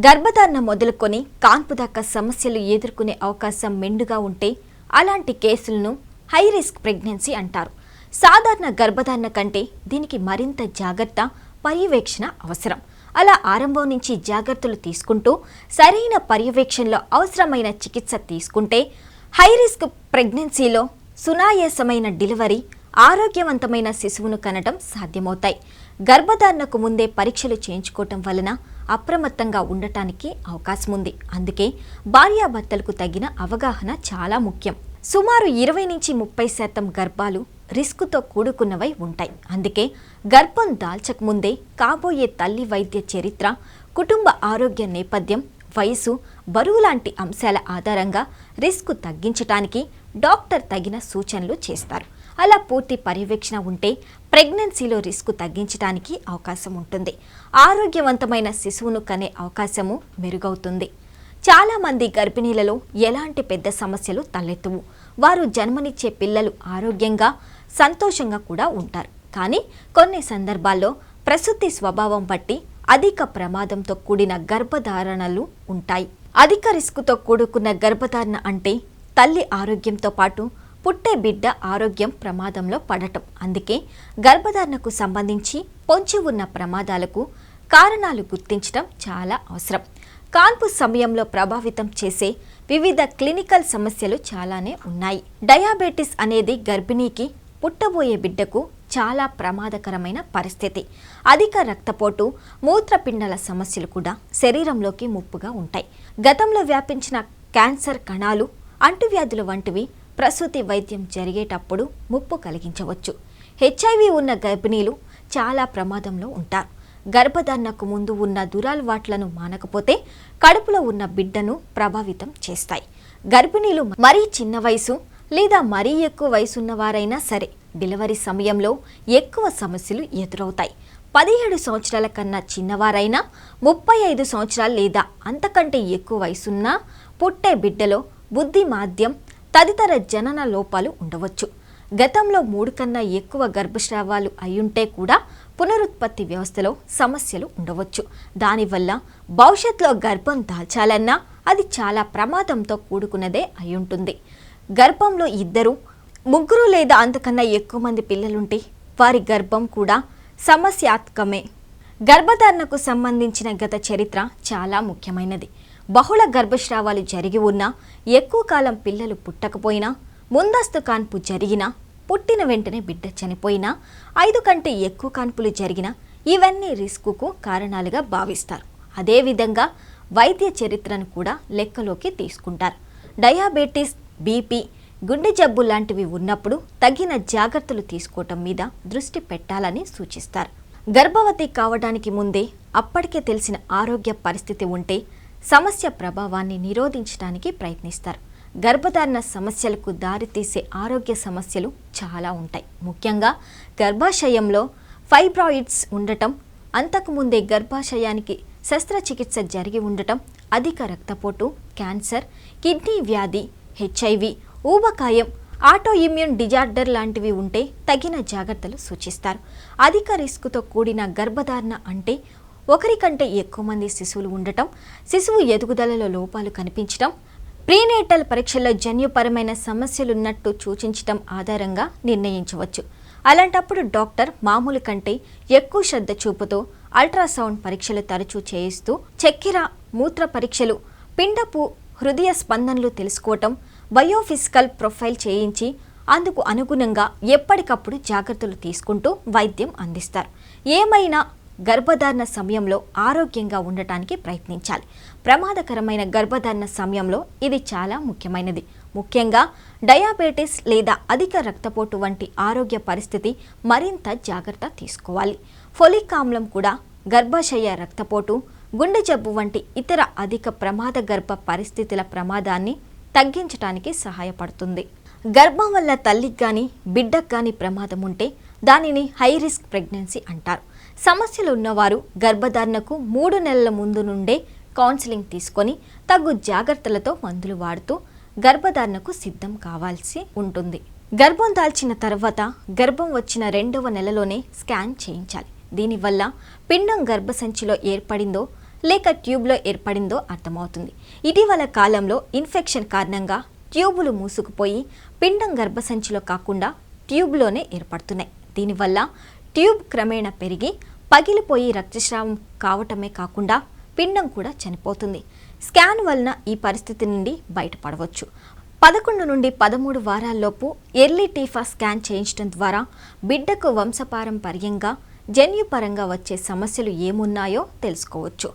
గర్భధారణ మొదలుకొని కాన్పు దాకా సమస్యలు ఎదుర్కొనే అవకాశం మెండుగా ఉంటే అలాంటి కేసులను హై రిస్క్ ప్రెగ్నెన్సీ అంటారు. సాధారణ గర్భధారణ కంటే దీనికి మరింత జాగ్రత్త, పర్యవేక్షణ అవసరం. అలా ఆరంభం నుంచి జాగ్రత్తలు తీసుకుంటూ సరైన పర్యవేక్షణలో అవసరమైన చికిత్స తీసుకుంటే హై రిస్క్ ప్రెగ్నెన్సీలో సునాయాసమైన డెలివరీ, ఆరోగ్యవంతమైన శిశువును కనడం సాధ్యమవుతాయి. గర్భధారణకు ముందే పరీక్షలు చేయించుకోవటం వలన అప్రమత్తంగా ఉండటానికి అవకాశం ఉంది. అందుకే భార్యాభర్తలకు తగిన అవగాహన చాలా ముఖ్యం. సుమారు 20-30% గర్భాలు రిస్కుతో కూడుకున్నవై ఉంటాయి. అందుకే గర్భం దాల్చకముందే కాబోయే తల్లి వైద్య చరిత్ర, కుటుంబ ఆరోగ్య నేపథ్యం, వయసు, బరువు లాంటి అంశాల ఆధారంగా రిస్క్ తగ్గించడానికి డాక్టర్ తగిన సూచనలు చేస్తారు. అలా పూర్తి పర్యవేక్షణ ఉంటే ప్రెగ్నెన్సీలో రిస్క్ తగ్గించడానికి అవకాశం ఉంటుంది. ఆరోగ్యవంతమైన శిశువును కనే అవకాశము మెరుగవుతుంది. చాలామంది గర్భిణీలలో ఎలాంటి పెద్ద సమస్యలు తలెత్తువు. వారు జన్మనిచ్చే పిల్లలు ఆరోగ్యంగా, సంతోషంగా కూడా ఉంటారు. కానీ కొన్ని సందర్భాల్లో ప్రసూతి స్వభావం బట్టి అధిక ప్రమాదంతో కూడిన గర్భధారణలు ఉంటాయి. అధిక రిస్కుతో కూడుకున్న గర్భధారణ అంటే తల్లి ఆరోగ్యంతో పాటు పుట్టే బిడ్డ ఆరోగ్యం ప్రమాదంలో పడటం. అందుకే గర్భధారణకు సంబంధించి పొంచి ఉన్న ప్రమాదాలకు కారణాలు గుర్తించడం చాలా అవసరం. కాన్పు సమయంలో ప్రభావితం చేసే వివిధ క్లినికల్ సమస్యలు చాలానే ఉన్నాయి. డయాబెటిస్ అనేది గర్భిణీకి, పుట్టబోయే బిడ్డకు చాలా ప్రమాదకరమైన పరిస్థితి. అధిక రక్తపోటు, మూత్రపిండాల సమస్యలు కూడా శరీరంలోకి ముప్పుగా ఉంటాయి. గతంలో వ్యాపించిన క్యాన్సర్ కణాలు, అంటువ్యాధులు వంటివి ప్రసూతి వైద్యం జరిగేటప్పుడు ముప్పు కలిగించవచ్చు. హెచ్ఐవి ఉన్న గర్భిణీలు చాలా ప్రమాదంలో ఉంటారు. గర్భధారణకు ముందు ఉన్న దురలవాట్లను మానకపోతే కడుపులో ఉన్న బిడ్డను ప్రభావితం చేస్తాయి. గర్భిణీలు మరీ చిన్న వయసు లేదా మరీ ఎక్కువ వయసున్న వారైనా సరే డెలివరీ సమయంలో ఎక్కువ సమస్యలు ఎదురవుతాయి. 17 సంవత్సరాల కన్నా చిన్నవారైనా, 35 సంవత్సరాలు లేదా అంతకంటే ఎక్కువ వయసున్న పుట్టే బిడ్డలో బుద్ధి మాంద్యం తదితర జనన లోపాలు ఉండవచ్చు. గతంలో 3 కన్నా ఎక్కువ గర్భస్రావాలు అయ్యుంటే కూడా పునరుత్పత్తి వ్యవస్థలో సమస్యలు ఉండవచ్చు. దానివల్ల భవిష్యత్తులో గర్భం దాల్చాలన్నా అది చాలా ప్రమాదంతో కూడుకున్నదే అయ్యుంటుంది. గర్భంలో 2, 3 లేదా అంతకన్నా ఎక్కువ మంది పిల్లలుంటే వారి గర్భం కూడా సమస్యాత్మకమే. గర్భధారణకు సంబంధించిన గత చరిత్ర చాలా ముఖ్యమైనది. బహుళ గర్భస్రావాలు జరిగి ఉన్నా, ఎక్కువ కాలం పిల్లలు పుట్టకపోయినా, ముందస్తు కాన్పు జరిగినా, పుట్టిన వెంటనే బిడ్డ చనిపోయినా, 5 కంటే ఎక్కువ కాన్పులు జరిగినా ఇవన్నీ రిస్కుకు కారణాలుగా భావిస్తారు. అదేవిధంగా వైద్య చరిత్రను కూడా లెక్కలోకి తీసుకుంటారు. డయాబెటీస్, బీపీ, గుండె జబ్బు లాంటివి ఉన్నప్పుడు తగిన జాగ్రత్తలు తీసుకోవటం మీద దృష్టి పెట్టాలని సూచిస్తారు. గర్భవతి కావడానికి ముందే అప్పటికే తెలిసిన ఆరోగ్య పరిస్థితి ఉంటే సమస్య ప్రభావాన్ని నిరోధించడానికి ప్రయత్నిస్తారు. గర్భధారణ సమస్యలకు దారితీసే ఆరోగ్య సమస్యలు చాలా ఉంటాయి. ముఖ్యంగా గర్భాశయంలో ఫైబ్రాయిడ్స్ ఉండటం, అంతకుముందే గర్భాశయానికి శస్త్రచికిత్స జరిగి ఉండటం, అధిక రక్తపోటు, క్యాన్సర్, కిడ్నీ వ్యాధి, హెచ్ఐవి, ఊబకాయం, ఆటో ఇమ్యూన్ డిజార్డర్ లాంటివి ఉంటే తగిన జాగ్రత్తలు సూచిస్తారు. అధిక రిస్కుతో కూడిన గర్భధారణ అంటే ఒకరికంటే ఎక్కువ మంది శిశువులు ఉండటం, శిశువు ఎదుగుదలలో లోపాలు కనిపించడం, ప్రీనేటల్ పరీక్షల్లో జన్యుపరమైన సమస్యలున్నట్టు సూచించడం ఆధారంగా నిర్ణయించవచ్చు. అలాంటప్పుడు డాక్టర్ మామూలు కంటే ఎక్కువ శ్రద్ధ చూపుతూ అల్ట్రాసౌండ్ పరీక్షలు తరచూ చేయిస్తూ చక్కెర, మూత్ర పరీక్షలు, పిండపు హృదయ స్పందనలు తెలుసుకోవటం, బయోఫిజికల్ ప్రొఫైల్ చేయించి అందుకు అనుగుణంగా ఎప్పటికప్పుడు జాగ్రత్తలు తీసుకుంటూ వైద్యం అందిస్తారు. ఏమైనా గర్భధారణ సమయంలో ఆరోగ్యంగా ఉండటానికి ప్రయత్నించాలి. ప్రమాదకరమైన గర్భధారణ సమయంలో ఇది చాలా ముఖ్యమైనది. ముఖ్యంగా డయాబెటీస్ లేదా అధిక రక్తపోటు వంటి ఆరోగ్య పరిస్థితి మరింత జాగ్రత్త తీసుకోవాలి. ఫోలిక్ ఆమ్లం కూడా గర్భాశయ రక్తపోటు, గుండె జబ్బు వంటి ఇతర అధిక ప్రమాద గర్భ పరిస్థితుల ప్రమాదాన్ని తగ్గించడానికి సహాయపడుతుంది. గర్భం వల్ల తల్లికి కానీ బిడ్డకు కానీ ప్రమాదం ఉంటే దానిని హై రిస్క్ ప్రెగ్నెన్సీ అంటారు. సమస్యలు ఉన్నవారు గర్భధారణకు 3 నెలల ముందు నుండే కౌన్సిలింగ్ తీసుకొని తగు జాగ్రత్తలతో మందులు వాడుతూ గర్భధారణకు సిద్ధం కావాల్సి ఉంటుంది. గర్భం దాల్చిన తర్వాత గర్భం వచ్చిన 2వ నెలలోనే స్కాన్ చేయించాలి. దీనివల్ల పిండం గర్భసంచిలో ఏర్పడిందో లేక ట్యూబ్లో ఏర్పడిందో అర్థమవుతుంది. ఇటీవల కాలంలో ఇన్ఫెక్షన్ కారణంగా ట్యూబులు మూసుకుపోయి పిండం గర్భసంచిలో కాకుండా ట్యూబ్లోనే ఏర్పడుతున్నాయి. దీనివల్ల ట్యూబ్ క్రమేణా పెరిగి పగిలిపోయి రక్తస్రావం కావటమే కాకుండా పిండం కూడా చనిపోతుంది. స్కాన్ వలన ఈ పరిస్థితి నుండి బయటపడవచ్చు. 11 నుండి 13 వారాల్లోపు ఎర్లీ టీఫా స్కాన్ చేయించడం ద్వారా బిడ్డకు వంశపారంపర్యంగా జన్యుపరంగా వచ్చే సమస్యలు ఏమున్నాయో తెలుసుకోవచ్చు.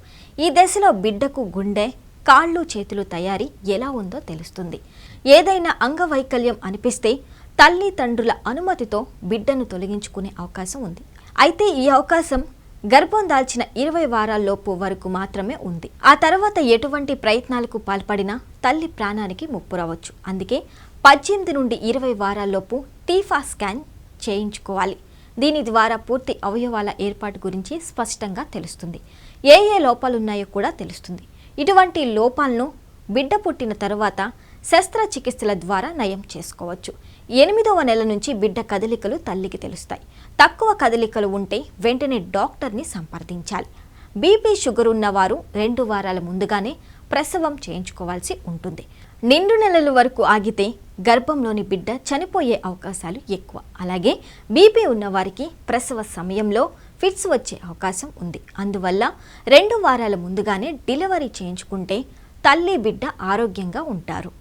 ఈ దశలో బిడ్డకు గుండె, కాళ్ళు, చేతులు తయారీ ఎలా ఉందో తెలుస్తుంది. ఏదైనా అంగవైకల్యం అనిపిస్తే తల్లిదండ్రుల అనుమతితో బిడ్డను తొలగించుకునే అవకాశం ఉంది. అయితే ఈ అవకాశం గర్భం దాల్చిన 20 వారాల్లోపు వరకు మాత్రమే ఉంది. ఆ తర్వాత ఎటువంటి ప్రయత్నాలకు పాల్పడినా తల్లి ప్రాణానికి ముప్పు రావచ్చు. అందుకే 18 నుండి 20 వారాల్లోపు టీఫా స్కాన్ చేయించుకోవాలి. దీని ద్వారా పూర్తి అవయవాల ఏర్పాటు గురించి స్పష్టంగా తెలుస్తుంది. ఏ లోపాలున్నాయో కూడా తెలుస్తుంది. ఇటువంటి లోపాలను బిడ్డ పుట్టిన తర్వాత శస్త్రచికిత్సల ద్వారా నయం చేసుకోవచ్చు. 8వ నెల నుంచి బిడ్డ కదలికలు తల్లికి తెలుస్తాయి. తక్కువ కదలికలు ఉంటే వెంటనే డాక్టర్ని సంప్రదించాలి. బీపీ, షుగర్ ఉన్నవారు 2 వారాల ముందుగానే ప్రసవం చేయించుకోవాల్సి ఉంటుంది. నిండు నెలల వరకు ఆగితే గర్భంలోని బిడ్డ చనిపోయే అవకాశాలు ఎక్కువ. అలాగే బీపీ ఉన్నవారికి ప్రసవ సమయంలో ఫిట్స్ వచ్చే అవకాశం ఉంది. అందువల్ల 2 వారాల ముందుగానే డెలివరీ చేయించుకుంటే తల్లి, బిడ్డ ఆరోగ్యంగా ఉంటారు.